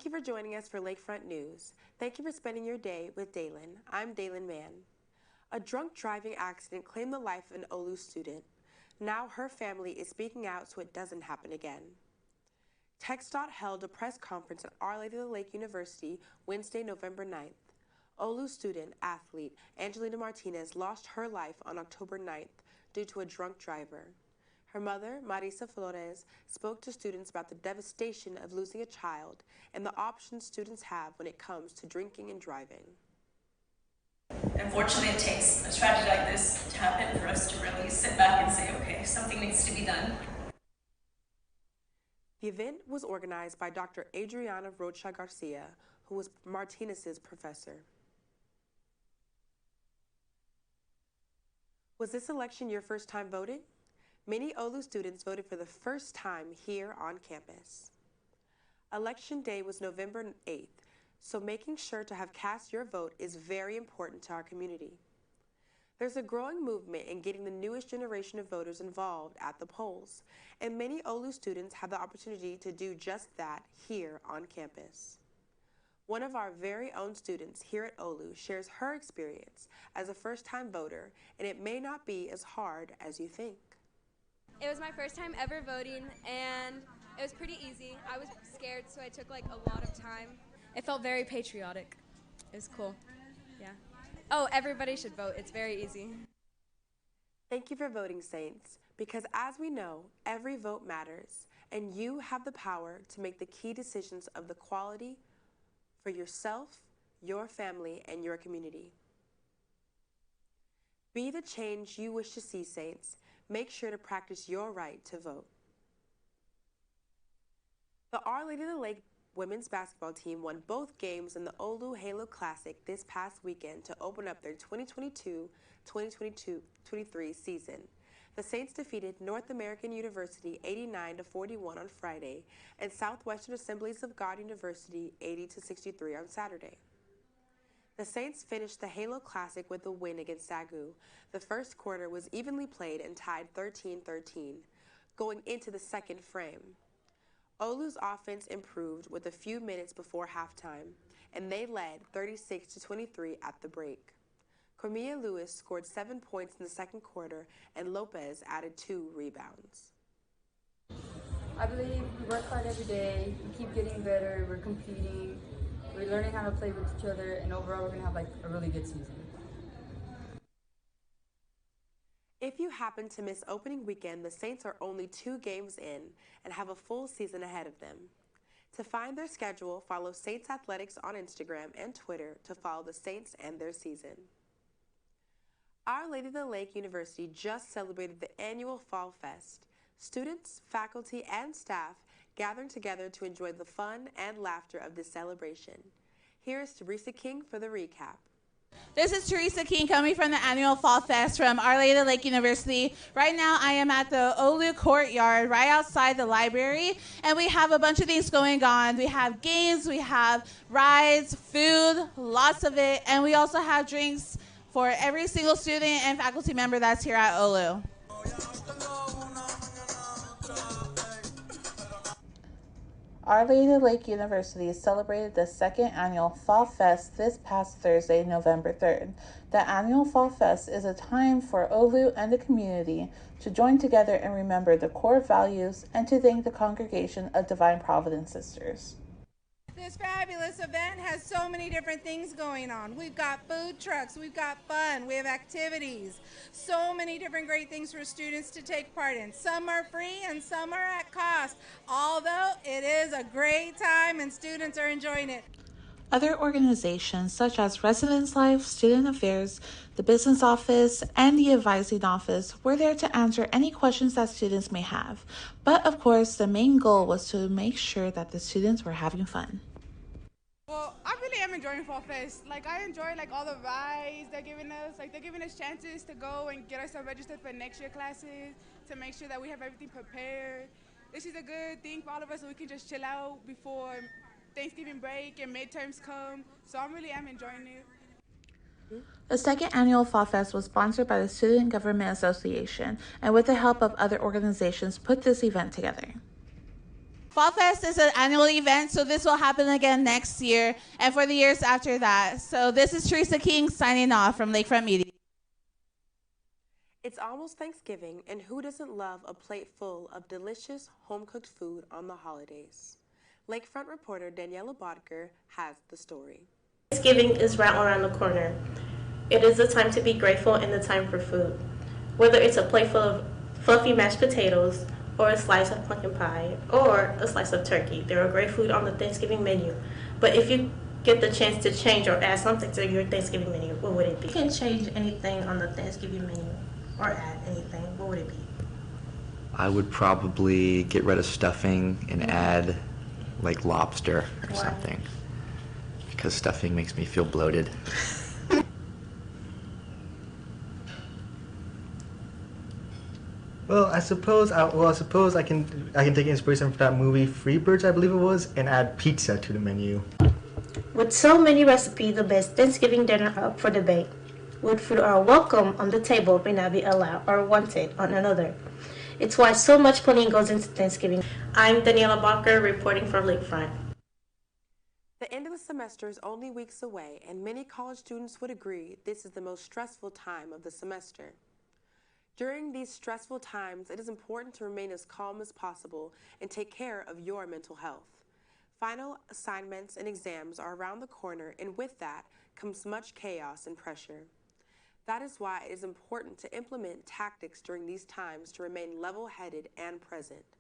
Thank you for joining us for Lakefront News. Thank you for spending your day with Dalen. I'm Dalen Mann. A drunk driving accident claimed the life of an OLLU student. Now her family is speaking out so it doesn't happen again. TxDOT held a press conference at Our Lady of the Lake University Wednesday, November 9th. OLLU student, athlete Angelina Martinez lost her life on October 9th due to a drunk driver. Her mother, Marisa Flores, spoke to students about the devastation of losing a child and the options students have when it comes to drinking and driving. Unfortunately, it takes a tragedy like this to happen for us to really sit back and say, okay, something needs to be done. The event was organized by Dr. Adriana Rocha Garcia, who was Martinez's professor. Was this election your first time voting? Many OLLU students voted for the first time here on campus. Election day was November 8th, so making sure to have cast your vote is very important to our community. There's a growing movement in getting the newest generation of voters involved at the polls, and many OLLU students have the opportunity to do just that here on campus. One of our very own students here at OLLU shares her experience as a first-time voter, and it may not be as hard as you think. It was my first time ever voting, and it was pretty easy. I was scared, so I took like a lot of time. It felt very patriotic. It was cool. Yeah. Oh, everybody should vote. It's very easy. Thank you for voting, Saints, because as we know, every vote matters, and you have the power to make the key decisions of the quality for yourself, your family, and your community. Be the change you wish to see, Saints. Make sure to practice your right to vote. The Our Lady of the Lake women's basketball team won both games in the OLLU Halo Classic this past weekend to open up their 2022-2023 season. The Saints defeated North American University 89-41 on Friday and Southwestern Assemblies of God University 80-63 on Saturday. The Saints finished the Halo Classic with a win against Sagu. The first quarter was evenly played and tied 13-13, going into the second frame. OLLU's offense improved with a few minutes before halftime, and they led 36-23 at the break. Cormia Lewis scored 7 points in the second quarter, and Lopez added 2 rebounds. I believe we work hard every day, we keep getting better, we're competing, we're learning how to play with each other, and overall we're going to have a really good season. If you happen to miss opening weekend, the Saints are only 2 games in and have a full season ahead of them. To find their schedule, follow Saints Athletics on Instagram and Twitter to follow the Saints and their season. Our Lady of the Lake University just celebrated the annual Fall Fest. Students, faculty, and staff gathering together to enjoy the fun and laughter of this celebration. Here is Teresa King for the recap. This is Teresa King coming from the annual Fall Fest from Our Lady of the Lake University. Right now I am at the OLLU courtyard right outside the library, and we have a bunch of things going on. We have games, we have rides, food, lots of it, and we also have drinks for every single student and faculty member that's here at OLLU. Our Lady of the Lake University celebrated the second annual Fall Fest this past Thursday, November 3rd. The annual Fall Fest is a time for OLLU and the community to join together and remember the core values and to thank the congregation of Divine Providence Sisters. This fabulous event has so many different things going on. We've got food trucks, we've got fun, we have activities, so many different great things for students to take part in. Some are free and some are at cost, although it is a great time and students are enjoying it. Other organizations such as Residence Life, Student Affairs, the Business Office, and the Advising Office were there to answer any questions that students may have. But of course, the main goal was to make sure that the students were having fun. Well, I really am enjoying Fall Fest. I enjoy all the rides they're giving us. They're giving us chances to go and get ourselves registered for next year classes to make sure that we have everything prepared. This is a good thing for all of us so we can just chill out before Thanksgiving break and midterms come. So I really am enjoying it. The second annual Fall Fest was sponsored by the Student Government Association and with the help of other organizations put this event together. Fall Fest is an annual event, so this will happen again next year and for the years after that. So this is Teresa King signing off from Lakefront Media. It's almost Thanksgiving, and who doesn't love a plate full of delicious home-cooked food on the holidays? Lakefront reporter Daniela Bodker has the story. Thanksgiving is right around the corner. It is a time to be grateful and a time for food. Whether it's a plate full of fluffy mashed potatoes, or a slice of pumpkin pie, or a slice of turkey, there are great food on the Thanksgiving menu. But if you get the chance to change or add something to your Thanksgiving menu, what would it be? You can change anything on the Thanksgiving menu or add anything. What would it be? I would probably get rid of stuffing and add like lobster or something, because stuffing makes me feel bloated. Well, I suppose I can take inspiration from that movie Freebirds, I believe it was, and add pizza to the menu. With so many recipes, the best Thanksgiving dinner up for debate. What food are welcome on the table may not be allowed or wanted on another. It's why so much planning goes into Thanksgiving. I'm Daniela Barker reporting for Lakefront. The end of the semester is only weeks away, and many college students would agree this is the most stressful time of the semester. During these stressful times, it is important to remain as calm as possible and take care of your mental health. Final assignments and exams are around the corner, and with that comes much chaos and pressure. That is why it is important to implement tactics during these times to remain level-headed and present,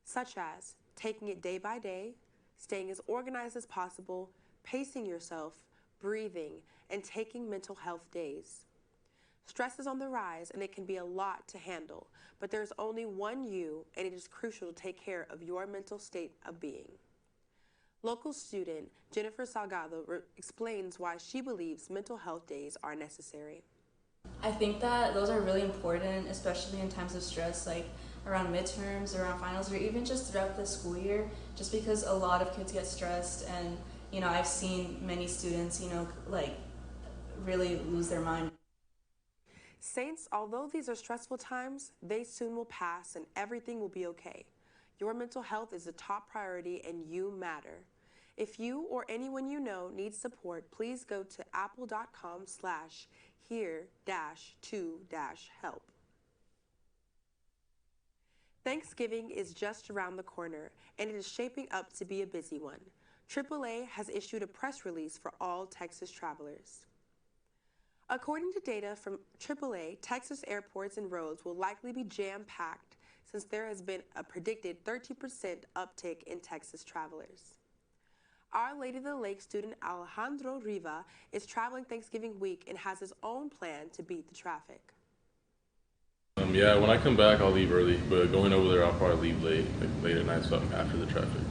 such as taking it day by day, staying as organized as possible, pacing yourself, breathing, and taking mental health days. Stress is on the rise, and it can be a lot to handle, but there's only one you, and it is crucial to take care of your mental state of being. Local student Jennifer Salgado explains why she believes mental health days are necessary. I think that those are really important, especially in times of stress, like around midterms, around finals, or even just throughout the school year, just because a lot of kids get stressed, and, you know, I've seen many students, you know, like really lose their mind. Saints, although these are stressful times, they soon will pass and everything will be okay. Your mental health is a top priority and you matter. If you or anyone you know needs support, please go to apple.com/here-to-help. Thanksgiving is just around the corner, and it is shaping up to be a busy one. AAA has issued a press release for all Texas travelers. According to data from AAA, Texas airports and roads will likely be jam-packed since there has been a predicted 30% uptick in Texas travelers. Our Lady of the Lake student Alejandro Riva is traveling Thanksgiving week and has his own plan to beat the traffic. Yeah, when I come back, I'll leave early, but going over there, I'll probably leave late at night, so after the traffic.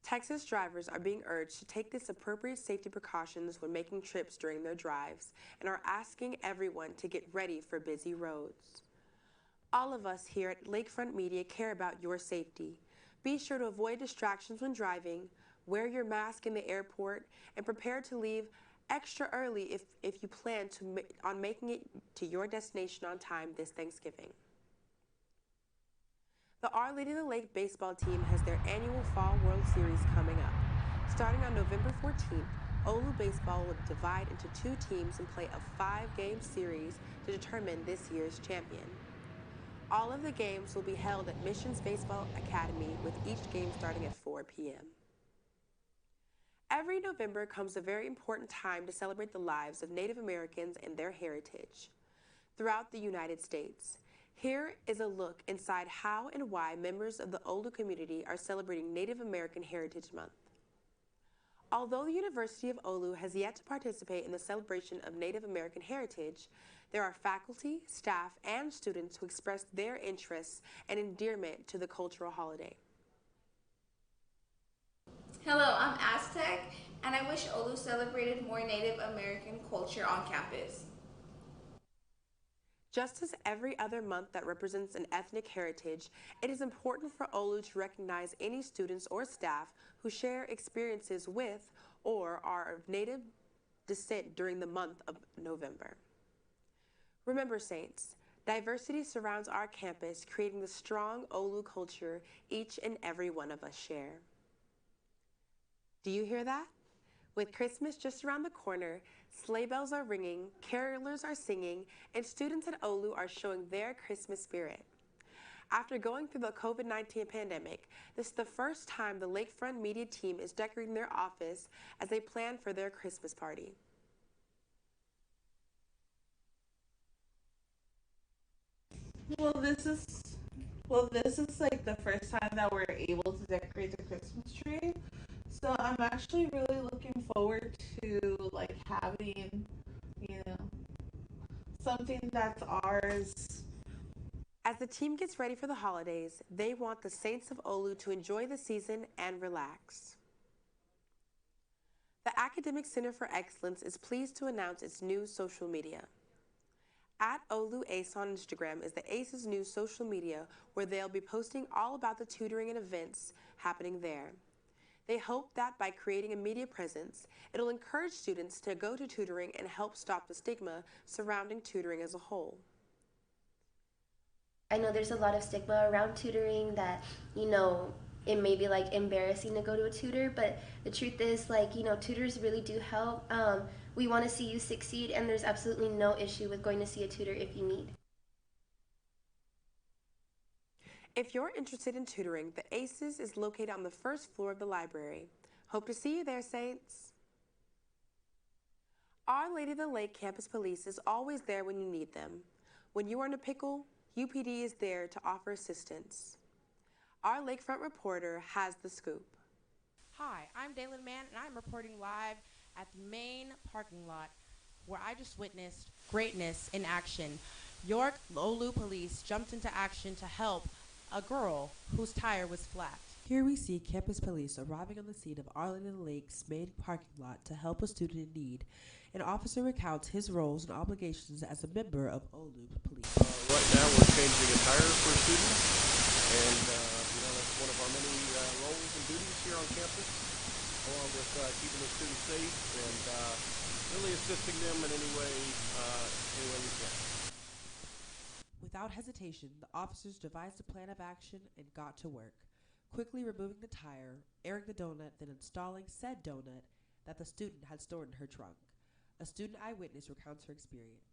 Texas drivers are being urged to take this appropriate safety precautions when making trips during their drives and are asking everyone to get ready for busy roads. All of us here at Lakefront Media care about your safety. Be sure to avoid distractions when driving, wear your mask in the airport, and prepare to leave extra early if you plan on making it to your destination on time this Thanksgiving. The Our Lady of the Lake baseball team has their annual Fall World Series coming up. Starting on November 14th, OLLU baseball will divide into 2 teams and play a 5-game series to determine this year's champion. All of the games will be held at Missions Baseball Academy, with each game starting at 4 p.m. Every November comes a very important time to celebrate the lives of Native Americans and their heritage throughout the United States. Here is a look inside how and why members of the OLLU community are celebrating Native American Heritage Month. Although the University of OLLU has yet to participate in the celebration of Native American heritage, there are faculty, staff, and students who express their interests and endearment to the cultural holiday. Hello, I'm Aztec, and I wish OLLU celebrated more Native American culture on campus. Just as every other month that represents an ethnic heritage, it is important for OLLU to recognize any students or staff who share experiences with or are of Native descent during the month of November. Remember, Saints, Diversity surrounds our campus, creating the strong OLLU culture each and every one of us share. Do you hear that? With Christmas just around the corner, sleigh bells are ringing, carolers are singing, and students at OLLU are showing their Christmas spirit. After going through the COVID-19 pandemic, this is the first time the Lakefront Media team is decorating their office as they plan for their Christmas party. This is like the first time that we're able to decorate the Christmas tree. So I'm actually really looking forward to like having, you know, something that's ours. As the team gets ready for the holidays, they want the Saints of OLLU to enjoy the season and relax. The Academic Center for Excellence is pleased to announce its new social media. At OLLU ACE on Instagram is the ACE's new social media where they'll be posting all about the tutoring and events happening there. They hope that by creating a media presence, it'll encourage students to go to tutoring and help stop the stigma surrounding tutoring as a whole. I know there's a lot of stigma around tutoring that, it may be like embarrassing to go to a tutor, but the truth is tutors really do help. We want to see you succeed, and there's absolutely no issue with going to see a tutor if you need. If you're interested in tutoring, the ACES is located on the first floor of the library. Hope to see you there, Saints. Our Lady of the Lake Campus Police is always there when you need them. When you are in a pickle, UPD is there to offer assistance. Our Lakefront reporter has the scoop. Hi, I'm Dalen Mann, and I'm reporting live at the main parking lot where I just witnessed greatness in action. York OLLU police jumped into action to help a girl whose tire was flat. Here we see campus police arriving on the scene of Our Lady of the Lake's main parking lot to help a student in need. An officer recounts his roles and obligations as a member of OLLU police. Right now we're changing a tire for a student, and that's one of our many roles and duties here on campus, along with keeping the students safe and really assisting them in any way we can. Without hesitation, the officers devised a plan of action and got to work, quickly removing the tire, airing the donut, then installing said donut that the student had stored in her trunk. A student eyewitness recounts her experience.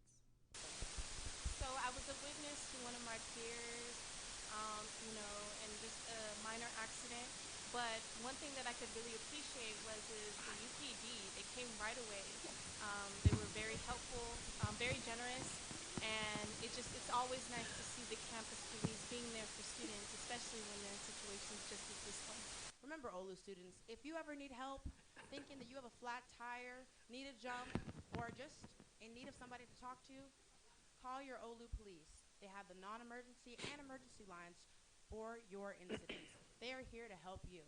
So I was a witness to one of my peers, and just a minor accident. But one thing that I could really appreciate was the UPD. They came right away. They were very helpful, very generous, and it's always nice to see the campus police being there for students, especially when they're in situations just as this one. Remember, OLLU students, if you ever need help, thinking that you have a flat tire, need a jump, or just in need of somebody to talk to, call your OLLU police. They have the non-emergency and emergency lines for your incidents. They are here to help you.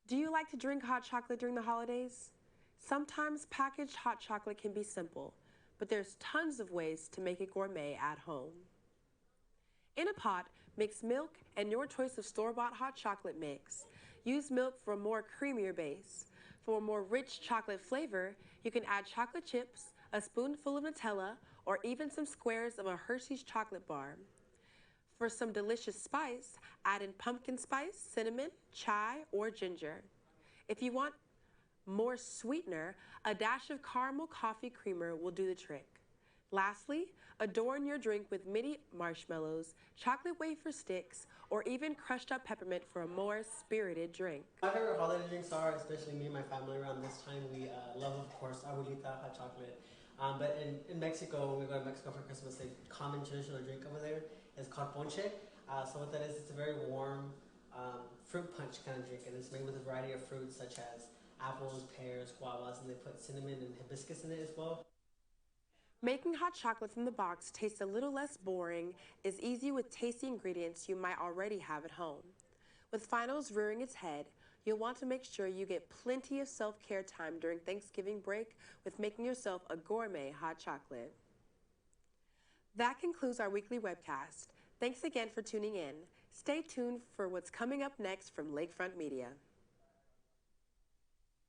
Do you like to drink hot chocolate during the holidays? Sometimes packaged hot chocolate can be simple, but there's tons of ways to make it gourmet at home. In a pot, mix milk and your choice of store-bought hot chocolate mix. Use milk for a more creamier base. For a more rich chocolate flavor, you can add chocolate chips, a spoonful of Nutella, or even some squares of a Hershey's chocolate bar. For some delicious spice, add in pumpkin spice, cinnamon, chai, or ginger. If you want more sweetener, a dash of caramel coffee creamer will do the trick. Lastly, adorn your drink with mini marshmallows, chocolate wafer sticks, or even crushed up peppermint for a more spirited drink. My favorite holiday drinks are, especially me and my family around this time, we love, of course, abuelita hot chocolate. But in Mexico, when we go to Mexico for Christmas, a common traditional drink over there is called ponche. So what that is, it's a very warm fruit punch kind of drink, and it's made with a variety of fruits such as apples, pears, guavas, and they put cinnamon and hibiscus in it as well. Making hot chocolate from the box tastes a little less boring, is easy with tasty ingredients you might already have at home. With finals rearing its head, you'll want to make sure you get plenty of self-care time during Thanksgiving break with making yourself a gourmet hot chocolate. That concludes our weekly webcast. Thanks again for tuning in. Stay tuned for what's coming up next from Lakefront Media.